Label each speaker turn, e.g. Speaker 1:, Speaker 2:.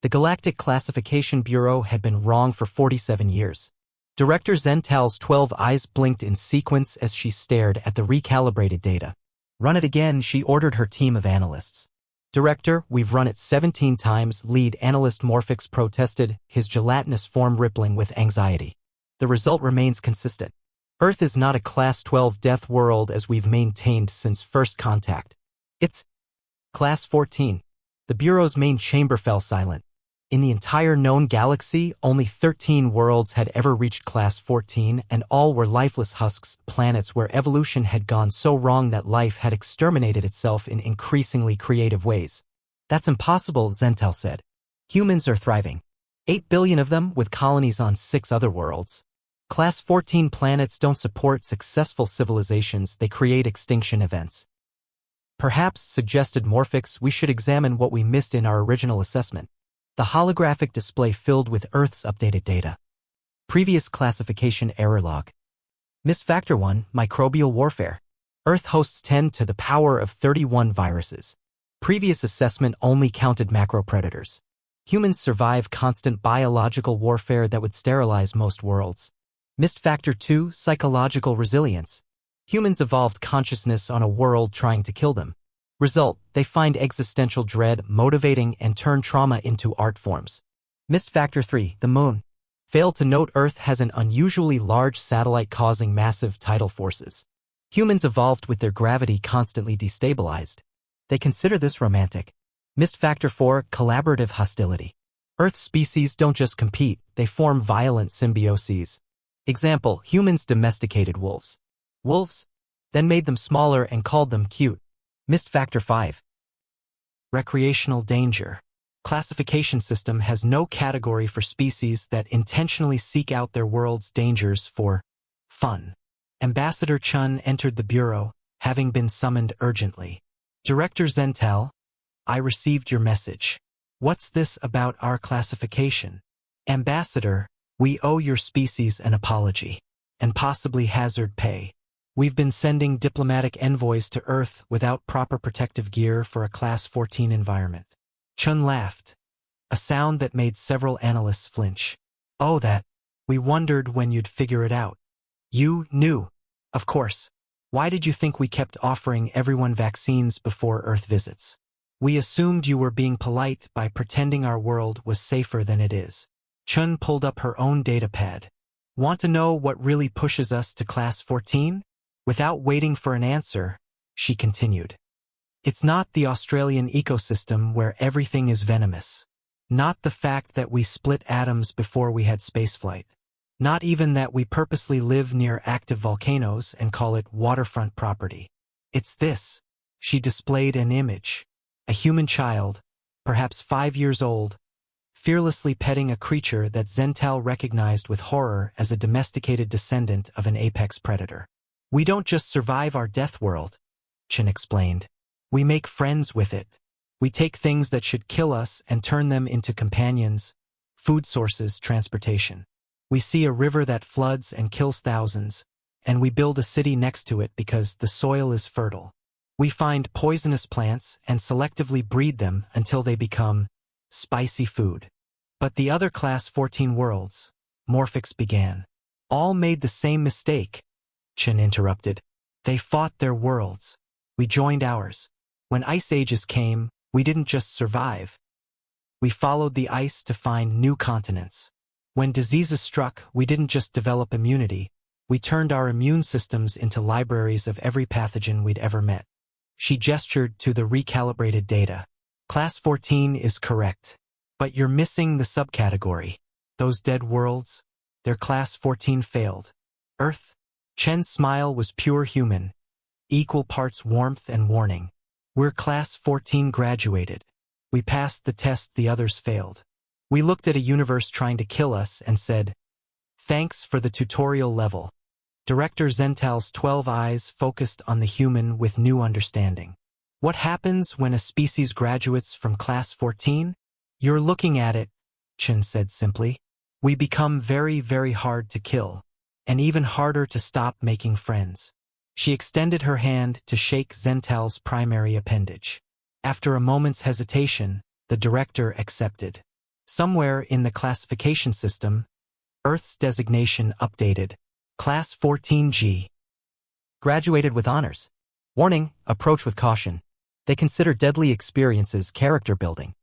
Speaker 1: The Galactic Classification Bureau had been wrong for 47 years. Director Zental's 12 eyes blinked in sequence as she stared at the recalibrated data. "Run it again," she ordered her team of analysts. "Director, we've run it 17 times," lead analyst Morphix protested, his gelatinous form rippling with anxiety. The result remains consistent. Earth is not a Class 12 death world as we've maintained since first contact. It's Class 14. The Bureau's main chamber fell silent. In the entire known galaxy, only 13 worlds had ever reached Class 14, and all were lifeless husks, planets where evolution had gone so wrong that life had exterminated itself in increasingly creative ways. "That's impossible," Zental said. "Humans are thriving. 8 billion of them, with colonies on 6 other worlds. Class 14 planets don't support successful civilizations, they create extinction events." "Perhaps," suggested Morphix, "we should examine what we missed in our original assessment." The holographic display filled with Earth's updated data. Previous classification error log. Missed Factor 1, microbial warfare. Earth hosts 10 to the power of 31 viruses. Previous assessment only counted macropredators. Humans survive constant biological warfare that would sterilize most worlds. Missed Factor 2, psychological resilience. Humans evolved consciousness on a world trying to kill them. Result, they find existential dread motivating and turn trauma into art forms. Missed Factor 3, the Moon. Failed to note Earth has an unusually large satellite causing massive tidal forces. Humans evolved with their gravity constantly destabilized. They consider this romantic. Missed Factor 4, collaborative hostility. Earth species don't just compete, they form violent symbioses. Example, humans domesticated wolves. Wolves? Then made them smaller and called them cute. Missed Factor 5. Recreational danger. Classification system has no category for species that intentionally seek out their world's dangers for fun. Ambassador Chun entered the Bureau, having been summoned urgently. "Director Zental, I received your message. What's this about our classification?" "Ambassador, we owe your species an apology, and possibly hazard pay. We've been sending diplomatic envoys to Earth without proper protective gear for a Class 14 environment." Chun laughed, a sound that made several analysts flinch. "Oh, that. We wondered when you'd figure it out." "You knew. Of course. Why did you think we kept offering everyone vaccines before Earth visits? We assumed you were being polite by pretending our world was safer than it is." Chun pulled up her own datapad. "Want to know what really pushes us to Class 14? Without waiting for an answer, she continued. "It's not the Australian ecosystem where everything is venomous. Not the fact that we split atoms before we had spaceflight. Not even that we purposely live near active volcanoes and call it waterfront property. It's this." She displayed an image. A human child, perhaps 5 years old, fearlessly petting a creature that Zental recognized with horror as a domesticated descendant of an apex predator. "We don't just survive our death world," Chin explained. "We make friends with it. We take things that should kill us and turn them into companions, food sources, transportation. We see a river that floods and kills thousands, and we build a city next to it because the soil is fertile. We find poisonous plants and selectively breed them until they become spicy food." "But the other Class 14 worlds," Morphix began, "all made the same mistake," Chin interrupted. "They fought their worlds. We joined ours. When ice ages came, we didn't just survive. We followed the ice to find new continents. When diseases struck, we didn't just develop immunity. We turned our immune systems into libraries of every pathogen we'd ever met." She gestured to the recalibrated data. "Class 14 is correct. But you're missing the subcategory. Those dead worlds, their Class 14 failed. Earth?" Chen's smile was pure human, equal parts warmth and warning. "We're Class 14 graduated. We passed the test the others failed. We looked at a universe trying to kill us and said, 'Thanks for the tutorial level.'" Director Zental's 12 eyes focused on the human with new understanding. "What happens when a species graduates from Class 14? You're looking at it," Chen said simply. "We become very, very hard to kill, and even harder to stop making friends." She extended her hand to shake Zental's primary appendage. After a moment's hesitation, the director accepted. Somewhere in the classification system, Earth's designation updated. Class 14G. Graduated with honors. Warning, approach with caution. They consider deadly experiences character building.